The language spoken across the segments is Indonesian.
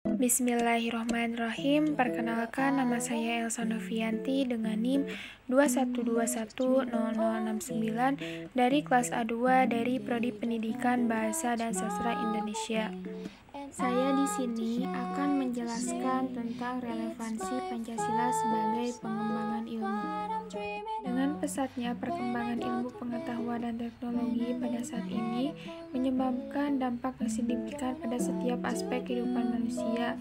Bismillahirrahmanirrahim. Perkenalkan, nama saya Elsa Novianti dengan NIM 21210069 dari kelas A2 dari Prodi Pendidikan Bahasa dan Sastra Indonesia. Saya di sini akan menjelaskan tentang relevansi Pancasila sebagai pengembangan ilmu. Dengan pesatnya perkembangan ilmu pengetahuan dan teknologi pada saat ini menyebabkan dampak yang signifikan pada setiap aspek kehidupan manusia.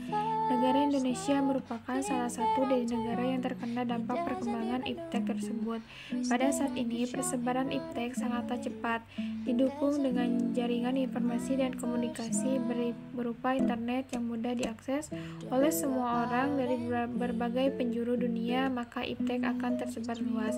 Negara Indonesia merupakan salah satu dari negara yang terkena dampak perkembangan iptek tersebut. Pada saat ini, persebaran iptek sangatlah cepat, didukung dengan jaringan informasi dan komunikasi berupa internet yang mudah diakses oleh semua orang dari berbagai penjuru dunia, maka iptek akan tersebar luas.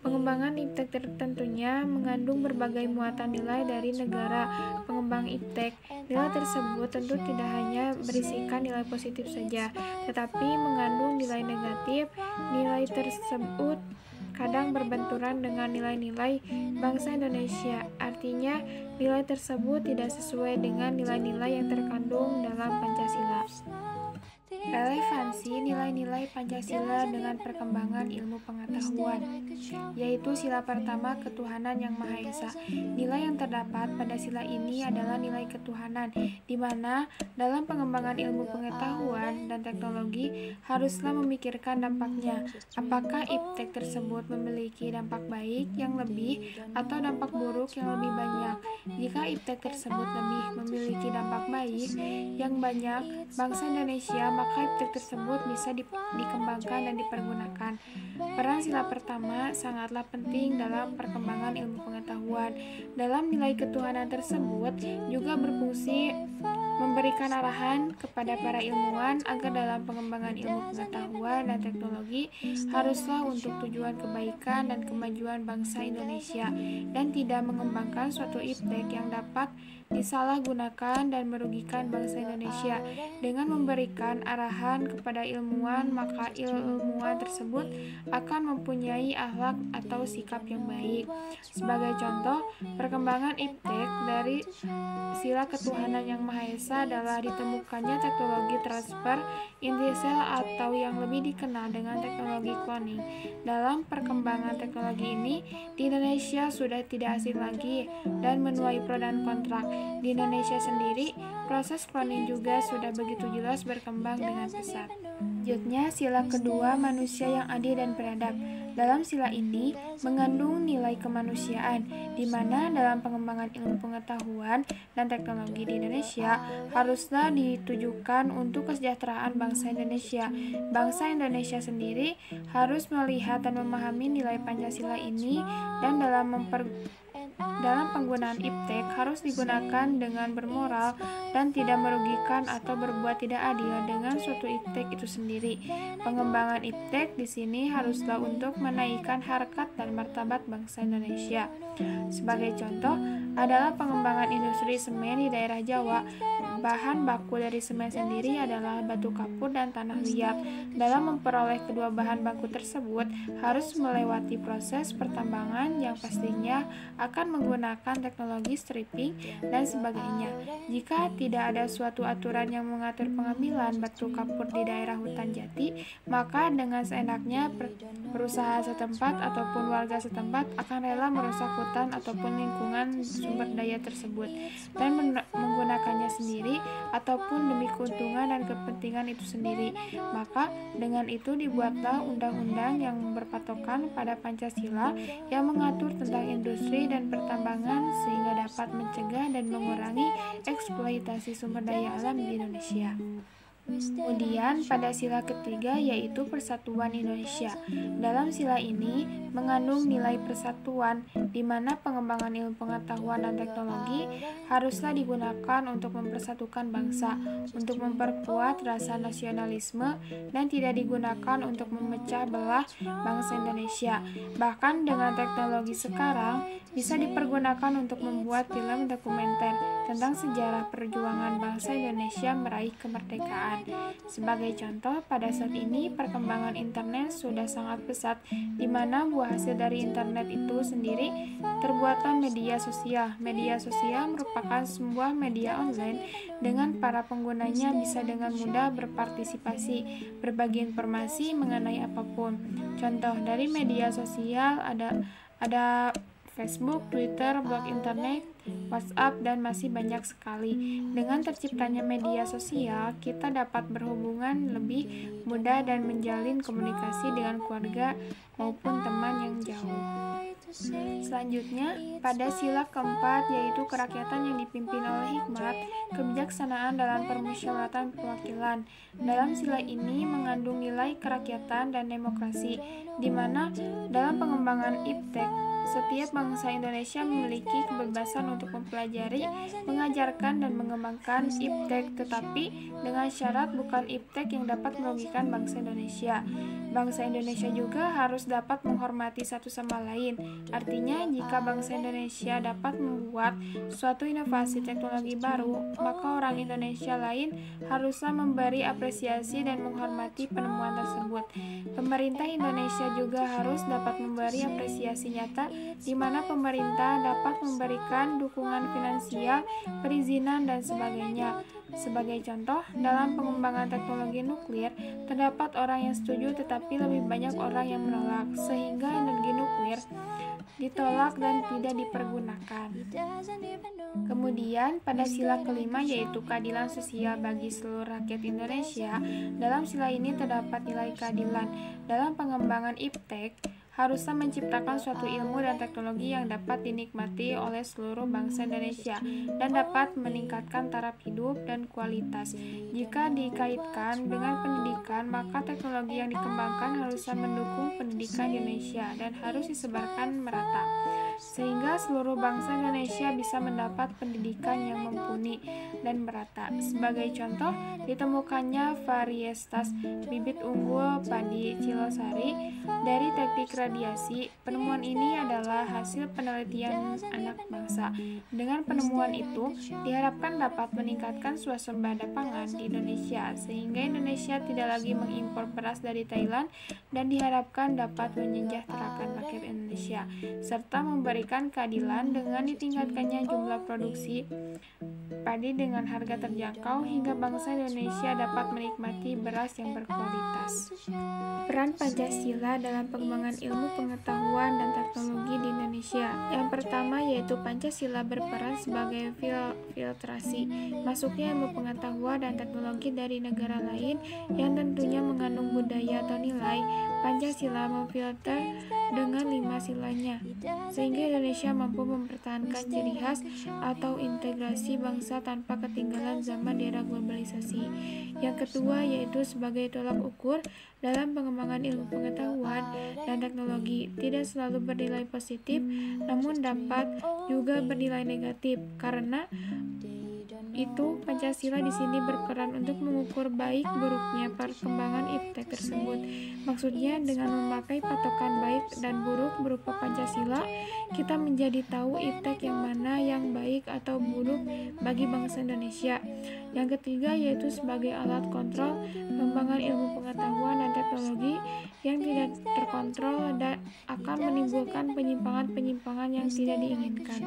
Pengembangan iptek tentunya mengandung berbagai muatan nilai dari negara pengembang iptek. Nilai tersebut tentu tidak hanya berisikan nilai positif saja, tetapi mengandung nilai negatif. Nilai tersebut kadang berbenturan dengan nilai-nilai bangsa Indonesia. Artinya, nilai tersebut tidak sesuai dengan nilai-nilai yang terkandung dalam Pancasila. Relevansi nilai-nilai Pancasila dengan perkembangan ilmu pengetahuan, yaitu sila pertama ketuhanan yang Maha Esa. Nilai yang terdapat pada sila ini adalah nilai ketuhanan, di mana dalam pengembangan ilmu pengetahuan dan teknologi haruslah memikirkan dampaknya. Apakah iptek tersebut memiliki dampak baik yang lebih atau dampak buruk yang lebih banyak? Jika iptek tersebut lebih memiliki dampak baik yang banyak bangsa Indonesia, maka iptek tersebut bisa dikembangkan dan dipergunakan. Peran sila pertama sangatlah penting dalam perkembangan ilmu pengetahuan. Dalam nilai ketuhanan tersebut juga berfungsi memberikan arahan kepada para ilmuwan agar dalam pengembangan ilmu pengetahuan dan teknologi haruslah untuk tujuan kebaikan dan kemajuan bangsa Indonesia dan tidak mengembangkan suatu iptek yang dapat disalahgunakan dan merugikan bangsa Indonesia. Dengan memberikan arahan kepada ilmuwan, maka ilmuwan tersebut akan mempunyai akhlak atau sikap yang baik. Sebagai contoh, perkembangan iptek dari sila ketuhanan yang Maha Esa adalah ditemukannya teknologi transfer inti sel atau yang lebih dikenal dengan teknologi cloning. Dalam perkembangan teknologi ini, di Indonesia sudah tidak asing lagi dan menuai pro dan kontra. Di Indonesia sendiri, proses cloning juga sudah begitu jelas berkembang dengan pesat. Selanjutnya, sila kedua, manusia yang adil dan beradab. Dalam sila ini mengandung nilai kemanusiaan, di mana dalam pengembangan ilmu pengetahuan dan teknologi di Indonesia haruslah ditujukan untuk kesejahteraan bangsa Indonesia. Bangsa Indonesia sendiri harus melihat dan memahami nilai Pancasila ini dan dalam penggunaan iptek harus digunakan dengan bermoral dan tidak merugikan atau berbuat tidak adil dengan suatu iptek itu sendiri. Pengembangan iptek di sini haruslah untuk menaikkan harkat dan martabat bangsa Indonesia. Sebagai contoh adalah pengembangan industri semen di daerah Jawa. Bahan baku dari semen sendiri adalah batu kapur dan tanah liat. Dalam memperoleh kedua bahan baku tersebut harus melewati proses pertambangan yang pastinya akan menggunakan teknologi stripping dan sebagainya. Jika tidak ada suatu aturan yang mengatur pengambilan batu kapur di daerah hutan jati, maka dengan seenaknya perusahaan setempat ataupun warga setempat akan rela merusak hutan ataupun lingkungan sumber daya tersebut dan menggunakannya sendiri ataupun demi keuntungan dan kepentingan itu sendiri. Maka dengan itu dibuatlah undang-undang yang berpatokan pada Pancasila yang mengatur tentang industri dan pertambangan sehingga dapat mencegah dan mengurangi eksploitasi sumber daya alam di Indonesia. Kemudian pada sila ketiga yaitu persatuan Indonesia. Dalam sila ini mengandung nilai persatuan di mana pengembangan ilmu pengetahuan dan teknologi haruslah digunakan untuk mempersatukan bangsa, untuk memperkuat rasa nasionalisme dan tidak digunakan untuk memecah belah bangsa Indonesia. Bahkan dengan teknologi sekarang bisa dipergunakan untuk membuat film dokumenter tentang sejarah perjuangan bangsa Indonesia meraih kemerdekaan. Sebagai contoh, pada saat ini perkembangan internet sudah sangat pesat, di mana buah hasil dari internet itu sendiri terbuatlah media sosial. Media sosial merupakan sebuah media online dengan para penggunanya bisa dengan mudah berpartisipasi, berbagi informasi mengenai apapun. Contoh dari media sosial ada Facebook, Twitter, blog internet, WhatsApp, dan masih banyak sekali. Dengan terciptanya media sosial, kita dapat berhubungan lebih mudah dan menjalin komunikasi dengan keluarga maupun teman yang jauh. Selanjutnya, pada sila keempat yaitu kerakyatan yang dipimpin oleh hikmat, kebijaksanaan dalam permusyawaratan perwakilan. Dalam sila ini mengandung nilai kerakyatan dan demokrasi, di mana dalam pengembangan iptek, setiap bangsa Indonesia memiliki kebebasan untuk mempelajari, mengajarkan, dan mengembangkan iptek, tetapi dengan syarat bukan iptek yang dapat merugikan bangsa Indonesia. Bangsa Indonesia juga harus dapat menghormati satu sama lain. Artinya, jika bangsa Indonesia dapat membuat suatu inovasi teknologi baru, maka orang Indonesia lain haruslah memberi apresiasi dan menghormati penemuan tersebut. Pemerintah Indonesia juga harus dapat memberi apresiasi nyata, di mana pemerintah dapat memberikan dukungan finansial, perizinan, dan sebagainya. Sebagai contoh, dalam pengembangan teknologi nuklir, terdapat orang yang setuju tetapi lebih banyak orang yang menolak, sehingga energi nuklir ditolak dan tidak dipergunakan. Kemudian, pada sila kelima yaitu keadilan sosial bagi seluruh rakyat Indonesia. Dalam sila ini terdapat nilai keadilan. Dalam pengembangan iptek, haruslah menciptakan suatu ilmu dan teknologi yang dapat dinikmati oleh seluruh bangsa Indonesia dan dapat meningkatkan taraf hidup dan kualitas. Jika dikaitkan dengan pendidikan, maka teknologi yang dikembangkan haruslah mendukung pendidikan di Indonesia dan harus disebarkan merata, sehingga seluruh bangsa Indonesia bisa mendapat pendidikan yang mumpuni dan merata. Sebagai contoh, ditemukannya varietas bibit unggul padi Cilosari dari teknik radiasi. Penemuan ini adalah hasil penelitian anak bangsa. Dengan penemuan itu, diharapkan dapat meningkatkan swasembada pangan di Indonesia, sehingga Indonesia tidak lagi mengimpor beras dari Thailand, dan diharapkan dapat menyejahterakan rakyat Indonesia, serta memberikan keadilan dengan ditingkatkannya jumlah produksi padi dengan harga terjangkau, hingga bangsa Indonesia dapat menikmati beras yang berkualitas. Peran Pancasila dalam pengembangan ilmu pengetahuan dan teknologi di Indonesia. Yang pertama yaitu Pancasila berperan sebagai filtrasi masuknya ilmu pengetahuan dan teknologi dari negara lain yang tentunya mengandung budaya atau nilai. Pancasila memfilter dengan 5 silanya, sehingga Indonesia mampu mempertahankan ciri khas atau integrasi bangsa tanpa ketinggalan zaman di era globalisasi. Yang kedua yaitu sebagai tolak ukur dalam pengembangan ilmu pengetahuan dan teknologi, tidak selalu bernilai positif, namun dapat juga bernilai negatif. Karena itu, Pancasila di sini berperan untuk mengukur baik buruknya perkembangan iptek tersebut. Maksudnya, dengan memakai patokan baik dan buruk berupa Pancasila, kita menjadi tahu iptek yang mana yang baik atau buruk bagi bangsa Indonesia. Yang ketiga yaitu sebagai alat kontrol pengembangan ilmu pengetahuan dan teknologi yang tidak terkontrol dan akan menimbulkan penyimpangan-penyimpangan yang tidak diinginkan.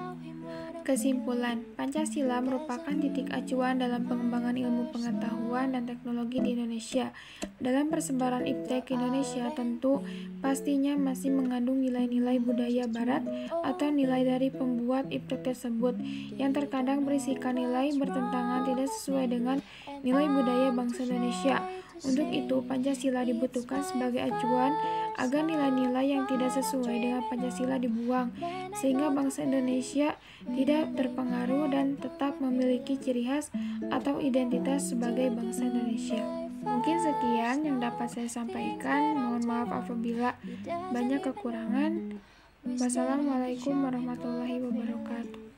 Kesimpulan, Pancasila merupakan titik acuan dalam pengembangan ilmu pengetahuan dan teknologi di Indonesia. Dalam persebaran iptek Indonesia tentu pastinya masih mengandung nilai-nilai budaya barat atau nilai dari pembuat iptek tersebut yang terkadang berisikan nilai bertentangan tidak sesuai dengan nilai budaya bangsa Indonesia. Untuk itu, Pancasila dibutuhkan sebagai acuan agar nilai-nilai yang tidak sesuai dengan Pancasila dibuang, sehingga bangsa Indonesia tidak terpengaruh dan tetap memiliki ciri khas atau identitas sebagai bangsa Indonesia. Mungkin sekian yang dapat saya sampaikan. Mohon maaf apabila banyak kekurangan. Wassalamualaikum warahmatullahi wabarakatuh.